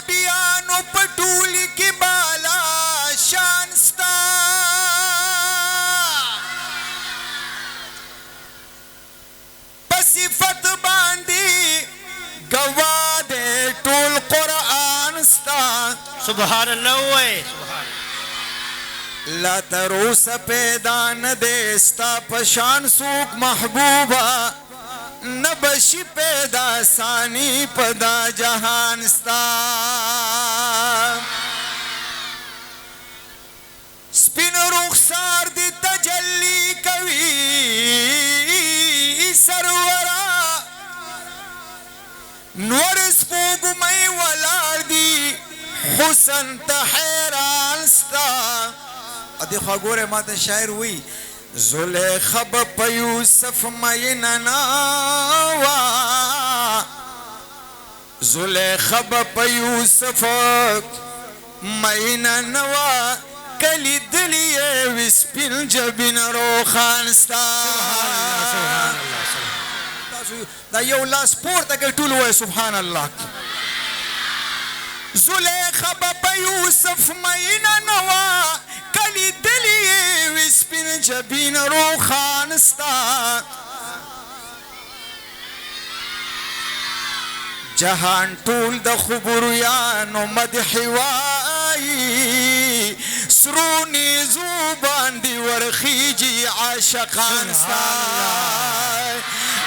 نبیانو پټولی کی بالا شانستا صفت باندی گوا دے ټول قرآن ستا سبحان الله وای لا تروس پیدا ندے ستا پشان سوک محبوبا نبشی پیدا ثانی پدا جہان ستا سپین رخسار دی تجلی کوي سرورا نور سپوږمۍ ولاړ دی حسن ته حیران ستا ادې خوا ګوره ماته شاعر وی زلیخا به په یوسف مینه ناوه زلیخا به په یوسف مینه نوه کلی دلی وی سپین جبین روخان ستا دا یو لاس پورته کوي ټول وایي سبحان الله زلیخا به په یوسف مینه نوه کلی دلی وی سپین جبین روخان ستا جهان ټول د خبرویانو مدح وایي سرونی زوبان دی ورخیجی عاشقان ستا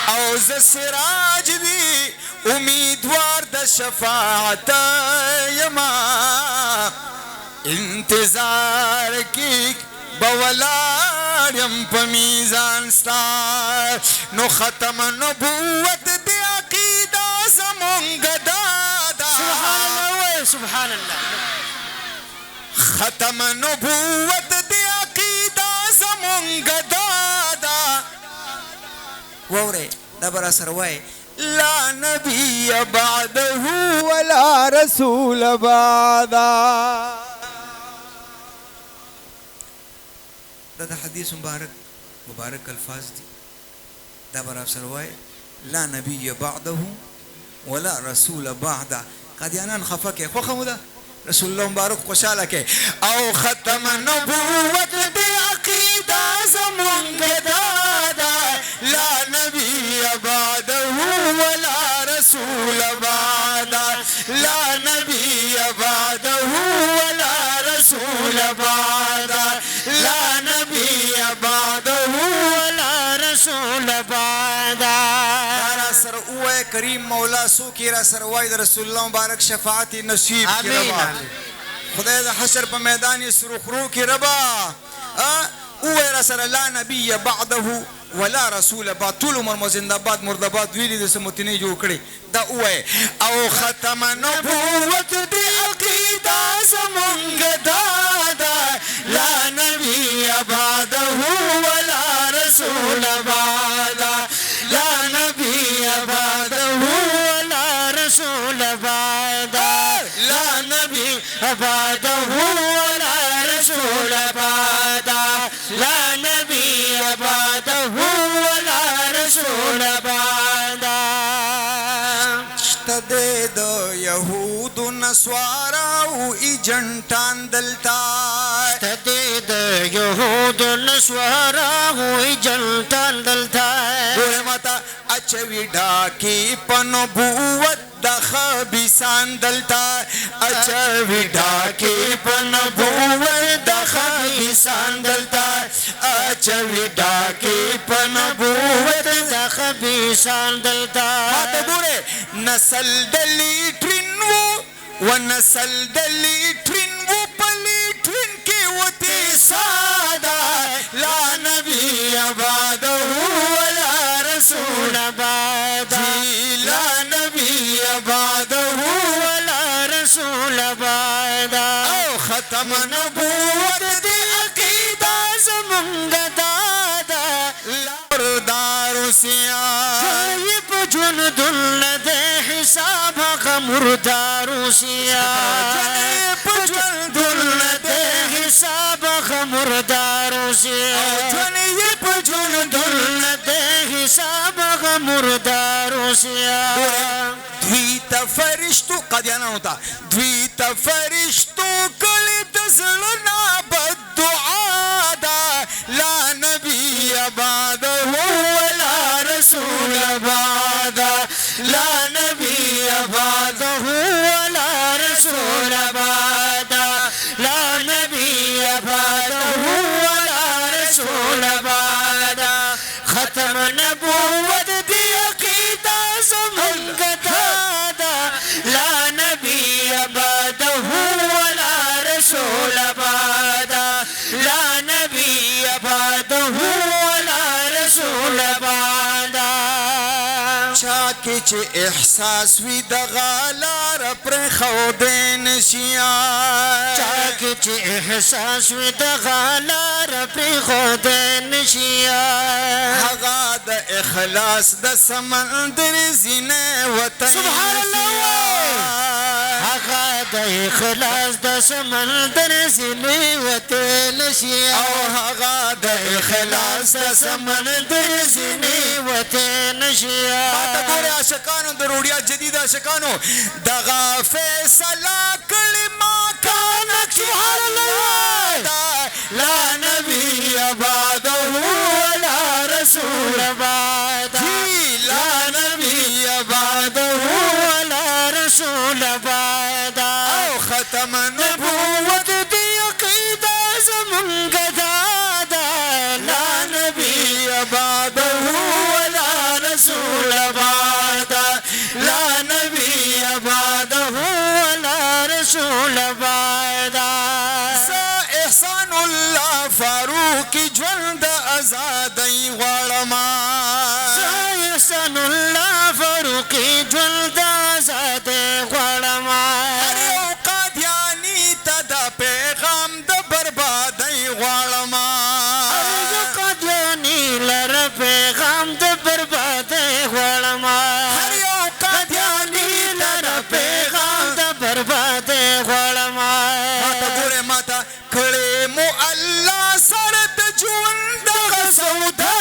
او ز سراج دی امیدوار د شفاعت یما انتظار کی بولاریم په میزان ستا نو ختم نبوت دی عقیده زمونږ دادا سبحان الله وای سبحان الله ختم نبوت دی عقیده زمونږ دادا ووره دا برا سره وای لا نبی بعده ولا رسول بعده دا حدیث مبارک الفاظ دي دا برا سره وای لا نبی بعده ولا رسول بعده قادیانان خفه کې خو خموده رسول الله مبارک خوشاله کې او ختم نبوت دی عقیده زمونږ دادا لا نبی بعده ولا رسول بعده لا نبی بعده ولا رسول بعده لا نبی بعده ولا رسول بعده سر اوه کریم مولا سو کی را سر وای رسول الله مبارک شفاعت نصیب کی ربا خدای د حشر په میدان سرخرو کی ربا اوه را سر لا نبی بعده ولا رسول بعد طول عمر مو زنده‌باد مرده‌باد ویلي د سموتنی جوړ کړي دا اوه او ختم نبوت دی عقیده زمونږ دادا لا نبی بعده ولا رسول بعده لا نبي بعده ولا رسول بعده لا نبي بعده ولا رسول بعده لا نبي بعده ولا رسول بعده اشتدد يهود نسوارا او ایجنټان دلتا اشتدد يهود نسوارا او ایجنټان دلتا اچوی ډاکی په نبوت د خبیثان دلتا اچوی ډاکی په نبوت د خبیثان دلتا اچوی ډاکی په نبوت د خبیثان دلتا ماته ګوره نسل د لیټرین و نسل د لیټرین و په لیټرین کې وتی ساده لا نبی بعده ولا رسول بعده لا نبي بعده ولا رسول بعده او ختم نبوت دی عقیده زمونږ دادا مردار سیا په ژوند دل د حساب هغه مردار سیا په ژوند دل د حساب هغه مردار سیا جند د حساب مردارو سیا دوی ته فرشتو قادیانانو ته دوی ته فرشتو کړي د زړه نه بد دعا ده لا نبي بعده ولا رسول بعده لا نبي بعده ولا رسول بعده لا نبي بعده ولا رسول بعده ختم نبوت دی عقیدہ زمونږ دادا لا نبي بعده ولا رسول بعده لا نبي بعده ولا رسول بعده چا کې چې احساس وي د غالار پر خودې نشیا چا کې چې احساس وي د غالار پر خودې نشیا هغه د اخلاص د سمندر زینه وطن سبحان الله هغه د اخلاص د سمندر زینه وطن نشیا او هغه د اخلاص د سمندر زینه وطن نشیا تا ګوره عاشقانو د روډیا جدید عاشقانو دغه فیصله کړي ما کانک سبحان الله لا نبي بعده ولا رسول بعده لا نبي بعده ولا رسول بعده او ختم نبوت دی عقیدہ زمونږ دادا لا نبي بعده ولا رسول بعده لا نبي بعده ولا رسول بعده احسان الله فاروق ژوند آزادۍ غواړم احسان الله فاروق ژوند آزادۍ غواړم هر یو قادیاني ته د پیغام د بربادۍ غواړم هر یو قادیاني لره پیغام د بربادۍ غواړم هر یو قادیاني لره پیغام د بربادۍ غواړم ماته ګوره ماته کړې مو الله سره د ژوند دغه سودا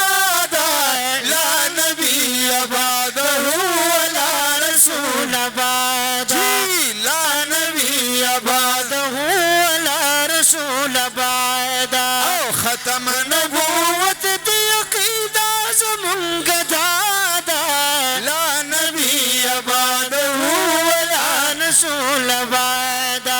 ده لا نبي بعده ولا رسول بعده لا نبي بعده ولا رسول بعده او ختم نبوت دی عقیدہ زمونږ دادا لا نبي بعده ولا رسول بعده